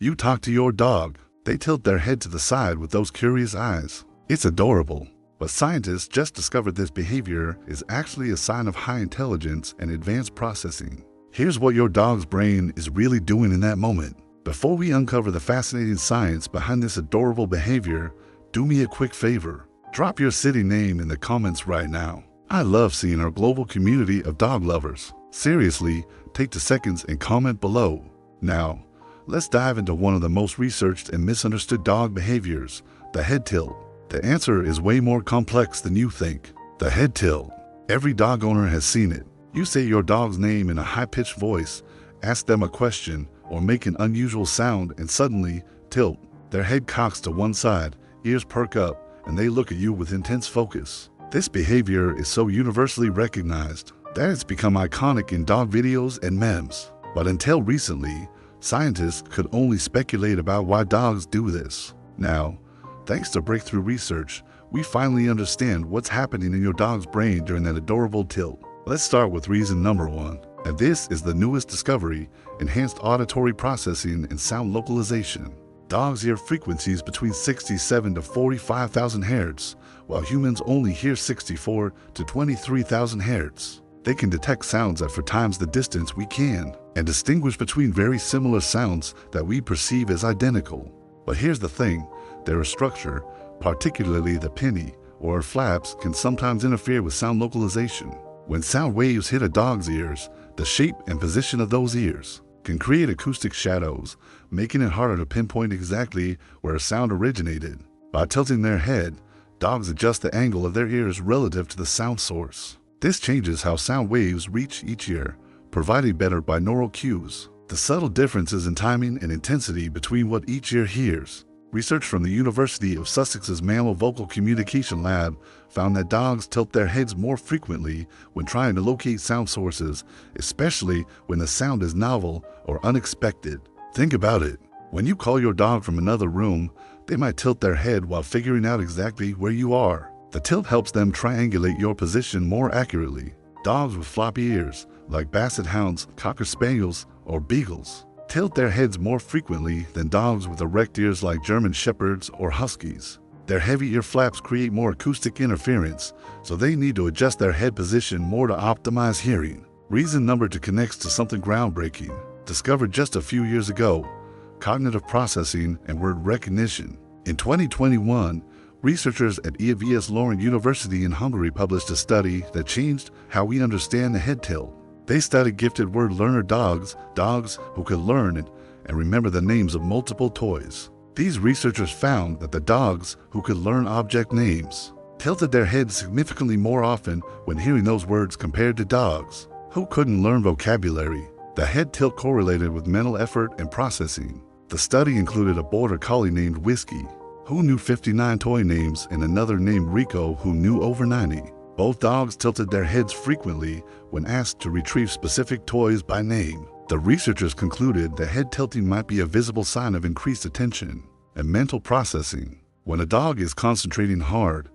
You talk to your dog. They tilt their head to the side with those curious eyes. It's adorable. But scientists just discovered this behavior is actually a sign of high intelligence and advanced processing. Here's what your dog's brain is really doing in that moment. Before we uncover the fascinating science behind this adorable behavior, do me a quick favor. Drop your city name in the comments right now. I love seeing our global community of dog lovers. Seriously, take the seconds and comment below. Now, let's dive into one of the most researched and misunderstood dog behaviors, the head tilt. The answer is way more complex than you think. The head tilt. Every dog owner has seen it. You say your dog's name in a high-pitched voice, ask them a question, or make an unusual sound and suddenly tilt. Their head cocks to one side, ears perk up, and they look at you with intense focus. This behavior is so universally recognized that it's become iconic in dog videos and memes. But until recently, scientists could only speculate about why dogs do this. Now, thanks to breakthrough research, we finally understand what's happening in your dog's brain during that adorable tilt. Let's start with reason number 1. And this is the newest discovery: enhanced auditory processing and sound localization. Dogs hear frequencies between 67 to 45,000 Hz, while humans only hear 64 to 23,000 Hz. They can detect sounds at 4 times the distance we can, and distinguish between very similar sounds that we perceive as identical. But here's the thing, their structure, particularly the pinny or flaps, can sometimes interfere with sound localization. When sound waves hit a dog's ears, the shape and position of those ears can create acoustic shadows, making it harder to pinpoint exactly where a sound originated. By tilting their head, dogs adjust the angle of their ears relative to the sound source. This changes how sound waves reach each ear, providing better binaural cues. The subtle differences in timing and intensity between what each ear hears. Research from the University of Sussex's Mammal Vocal Communication Lab found that dogs tilt their heads more frequently when trying to locate sound sources, especially when the sound is novel or unexpected. Think about it. When you call your dog from another room, they might tilt their head while figuring out exactly where you are. The tilt helps them triangulate your position more accurately. Dogs with floppy ears, like Basset Hounds, Cocker Spaniels, or Beagles, tilt their heads more frequently than dogs with erect ears like German Shepherds or Huskies. Their heavy ear flaps create more acoustic interference, so they need to adjust their head position more to optimize hearing. Reason number 2 connects to something groundbreaking, discovered just a few years ago: cognitive processing and word recognition. In 2021, researchers at EVS Lorient University in Hungary published a study that changed how we understand the head tilt. They studied gifted word learner dogs who could learn and remember the names of multiple toys. These researchers found that the dogs who could learn object names tilted their heads significantly more often when hearing those words compared to dogs who couldn't learn vocabulary. The head tilt correlated with mental effort and processing. The study included a border collie named Whiskey, who knew 59 toy names, and another named Rico, who knew over 90. Both dogs tilted their heads frequently when asked to retrieve specific toys by name. The researchers concluded that head tilting might be a visible sign of increased attention and mental processing. When a dog is concentrating hard,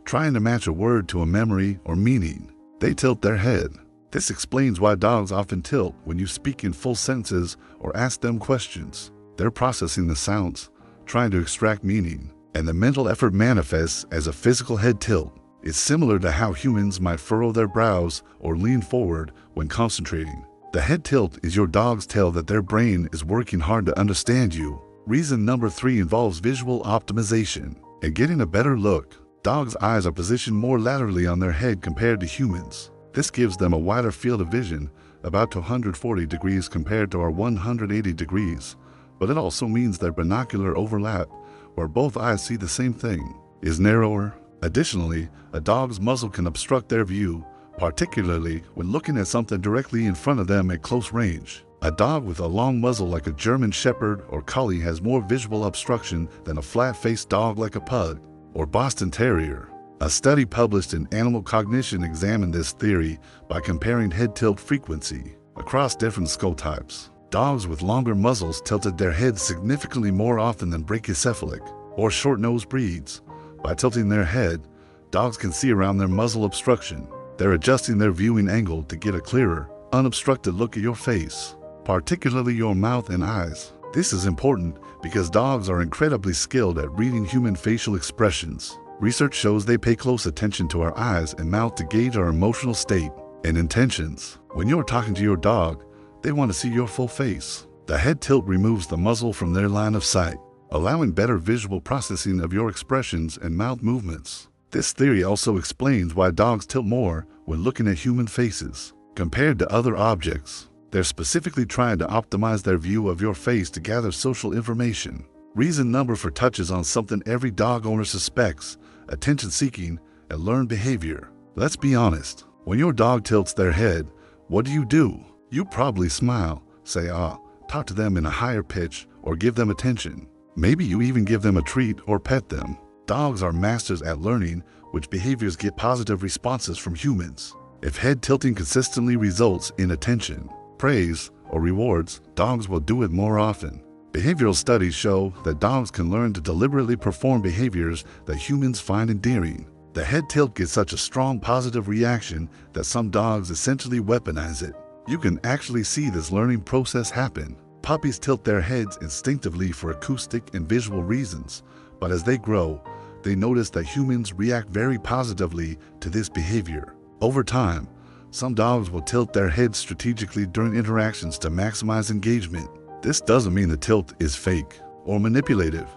trying to match a word to a memory or meaning, they tilt their head. This explains why dogs often tilt when you speak in full sentences or ask them questions. They're processing the sounds, trying to extract meaning, and the mental effort manifests as a physical head tilt. It's similar to how humans might furrow their brows or lean forward when concentrating. The head tilt is your dog's tell that their brain is working hard to understand you. Reason number 3 involves visual optimization and getting a better look. Dogs' eyes are positioned more laterally on their head compared to humans. This gives them a wider field of vision, about 240 degrees compared to our 180 degrees. But it also means their binocular overlap, where both eyes see the same thing, is narrower. Additionally, a dog's muzzle can obstruct their view, particularly when looking at something directly in front of them at close range. A dog with a long muzzle like a German Shepherd or Collie has more visual obstruction than a flat-faced dog like a Pug or Boston Terrier. A study published in Animal Cognition examined this theory by comparing head tilt frequency across different skull types. Dogs with longer muzzles tilted their heads significantly more often than brachycephalic or short-nosed breeds. By tilting their head, dogs can see around their muzzle obstruction. They're adjusting their viewing angle to get a clearer, unobstructed look at your face, particularly your mouth and eyes. This is important because dogs are incredibly skilled at reading human facial expressions. Research shows they pay close attention to our eyes and mouth to gauge our emotional state and intentions. When you're talking to your dog, they want to see your full face. The head tilt removes the muzzle from their line of sight, allowing better visual processing of your expressions and mouth movements. This theory also explains why dogs tilt more when looking at human faces compared to other objects. They're specifically trying to optimize their view of your face to gather social information. Reason number 4 touches on something every dog owner suspects: attention-seeking and learned behavior. Let's be honest, when your dog tilts their head, what do? You probably smile, say ah, talk to them in a higher pitch, or give them attention. Maybe you even give them a treat or pet them. Dogs are masters at learning which behaviors get positive responses from humans. If head tilting consistently results in attention, praise, or rewards, dogs will do it more often. Behavioral studies show that dogs can learn to deliberately perform behaviors that humans find endearing. The head tilt gets such a strong positive reaction that some dogs essentially weaponize it. You can actually see this learning process happen. Puppies tilt their heads instinctively for acoustic and visual reasons, but as they grow, they notice that humans react very positively to this behavior. Over time, some dogs will tilt their heads strategically during interactions to maximize engagement. This doesn't mean the tilt is fake or manipulative.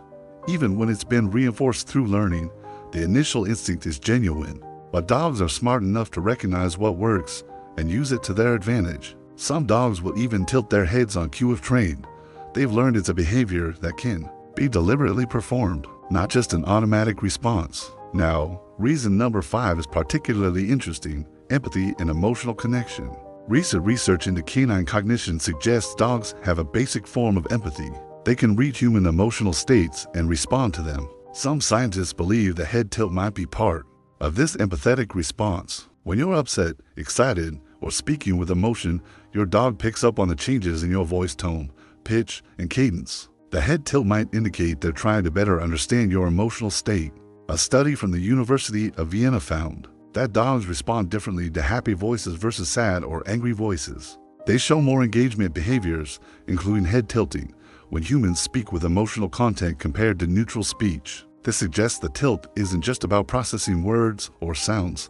Even when it's been reinforced through learning, the initial instinct is genuine. But dogs are smart enough to recognize what works and use it to their advantage. Some dogs will even tilt their heads on cue if trained. They've learned it's a behavior that can be deliberately performed, not just an automatic response. Now, reason number 5 is particularly interesting: empathy and emotional connection. Recent research into canine cognition suggests dogs have a basic form of empathy. They can read human emotional states and respond to them. Some scientists believe the head tilt might be part of this empathetic response. When you're upset, excited, or speaking with emotion, your dog picks up on the changes in your voice tone, pitch, and cadence. The head tilt might indicate they're trying to better understand your emotional state. A study from the University of Vienna found that dogs respond differently to happy voices versus sad or angry voices. They show more engagement behaviors, including head tilting, when humans speak with emotional content compared to neutral speech. This suggests the tilt isn't just about processing words or sounds.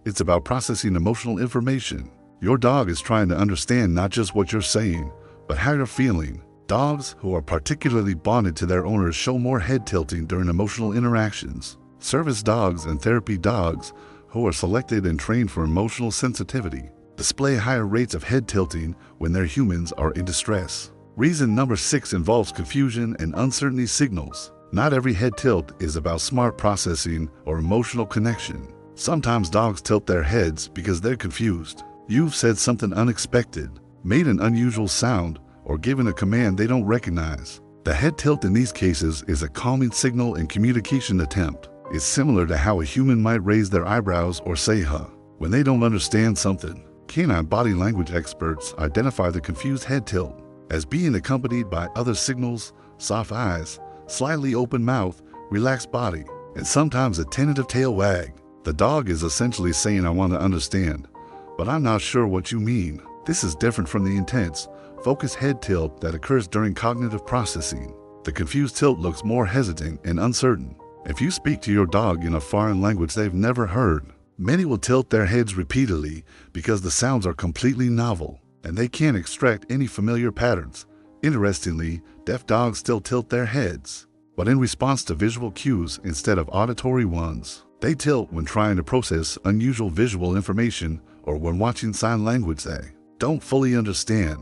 It's about processing emotional information. Your dog is trying to understand not just what you're saying, but how you're feeling. Dogs who are particularly bonded to their owners show more head tilting during emotional interactions. Service dogs and therapy dogs, who are selected and trained for emotional sensitivity, display higher rates of head tilting when their humans are in distress. Reason number 6 involves confusion and uncertainty signals. Not every head tilt is about smart processing or emotional connection. Sometimes dogs tilt their heads because they're confused. You've said something unexpected, made an unusual sound, or given a command they don't recognize. The head tilt in these cases is a calming signal and communication attempt. It's similar to how a human might raise their eyebrows or say huh when they don't understand something. Canine body language experts identify the confused head tilt as being accompanied by other signals: soft eyes, slightly open mouth, relaxed body, and sometimes a tentative tail wag. The dog is essentially saying, "I want to understand, but I'm not sure what you mean." This is different from the intense, focused head tilt that occurs during cognitive processing. The confused tilt looks more hesitant and uncertain. If you speak to your dog in a foreign language they've never heard, many will tilt their heads repeatedly because the sounds are completely novel and they can't extract any familiar patterns. Interestingly, deaf dogs still tilt their heads, but in response to visual cues instead of auditory ones. They tilt when trying to process unusual visual information or when watching sign language they don't fully understand.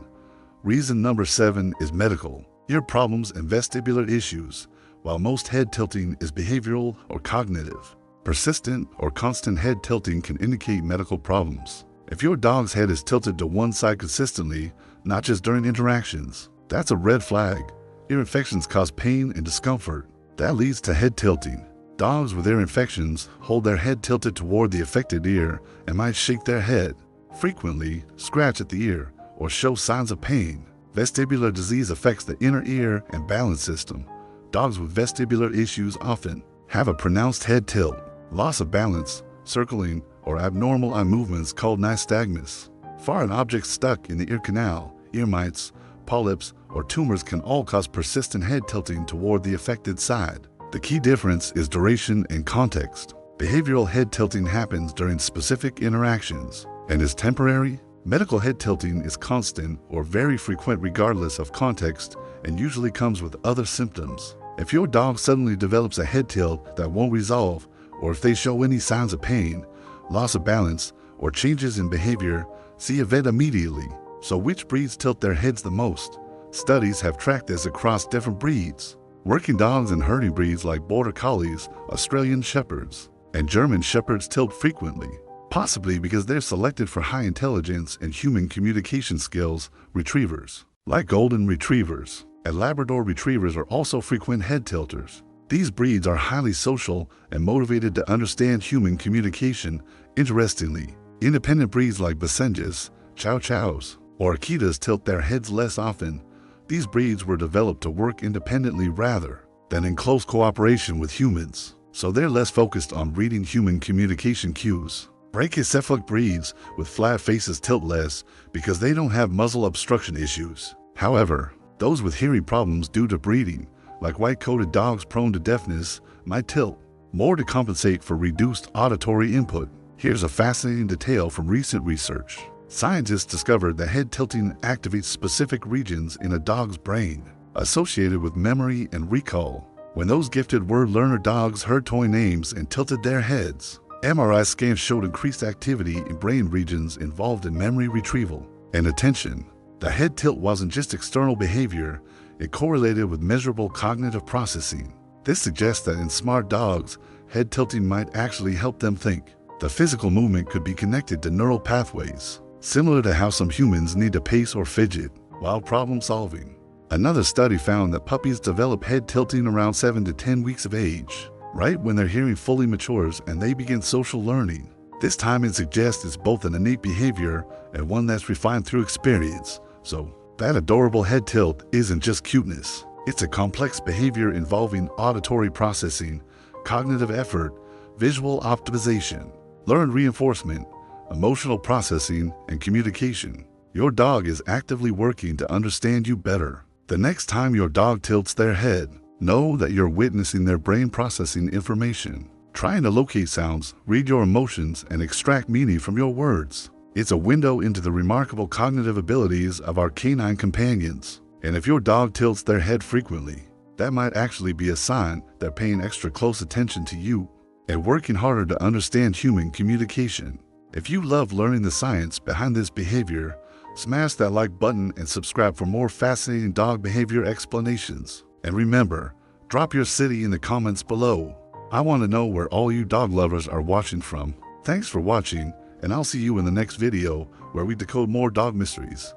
Reason number 7 is medical: ear problems and vestibular issues. While most head tilting is behavioral or cognitive, persistent or constant head tilting can indicate medical problems. If your dog's head is tilted to one side consistently, not just during interactions, that's a red flag. Ear infections cause pain and discomfort. That leads to head tilting. Dogs with ear infections hold their head tilted toward the affected ear and might shake their head, frequently scratch at the ear, or show signs of pain. Vestibular disease affects the inner ear and balance system. Dogs with vestibular issues often have a pronounced head tilt, loss of balance, circling, or abnormal eye movements called nystagmus. Foreign objects stuck in the ear canal, ear mites, polyps, or tumors can all cause persistent head tilting toward the affected side. The key difference is duration and context. Behavioral head tilting happens during specific interactions and is temporary. Medical head tilting is constant or very frequent regardless of context and usually comes with other symptoms. If your dog suddenly develops a head tilt that won't resolve, or if they show any signs of pain, loss of balance, or changes in behavior, see a vet immediately. So which breeds tilt their heads the most? Studies have tracked this across different breeds. Working dogs and herding breeds like Border Collies, Australian Shepherds, and German Shepherds tilt frequently, possibly because they're selected for high intelligence and human communication skills. Retrievers, like Golden Retrievers and Labrador Retrievers, are also frequent head tilters. These breeds are highly social and motivated to understand human communication. Interestingly, independent breeds like Basenjis, Chow Chows, or Akitas tilt their heads less often. These breeds were developed to work independently rather than in close cooperation with humans, so they're less focused on reading human communication cues. Brachycephalic breeds with flat faces tilt less because they don't have muzzle obstruction issues. However, those with hearing problems due to breeding, like white-coated dogs prone to deafness, might tilt more to compensate for reduced auditory input. Here's a fascinating detail from recent research. Scientists discovered that head tilting activates specific regions in a dog's brain associated with memory and recall. When those gifted word learner dogs heard toy names and tilted their heads, MRI scans showed increased activity in brain regions involved in memory retrieval and attention. The head tilt wasn't just external behavior, it correlated with measurable cognitive processing. This suggests that in smart dogs, head tilting might actually help them think. The physical movement could be connected to neural pathways, similar to how some humans need to pace or fidget while problem solving. Another study found that puppies develop head tilting around 7 to 10 weeks of age, right when their hearing fully matures and they begin social learning. This timing suggests it's both an innate behavior and one that's refined through experience. So that adorable head tilt isn't just cuteness. It's a complex behavior involving auditory processing, cognitive effort, visual optimization, learned reinforcement, emotional processing, and communication. Your dog is actively working to understand you better. The next time your dog tilts their head, know that you're witnessing their brain processing information, trying to locate sounds, read your emotions, and extract meaning from your words. It's a window into the remarkable cognitive abilities of our canine companions. And if your dog tilts their head frequently, that might actually be a sign they're paying extra close attention to you and working harder to understand human communication. If you love learning the science behind this behavior, smash that like button and subscribe for more fascinating dog behavior explanations. And remember, drop your city in the comments below. I want to know where all you dog lovers are watching from. Thanks for watching, and I'll see you in the next video where we decode more dog mysteries.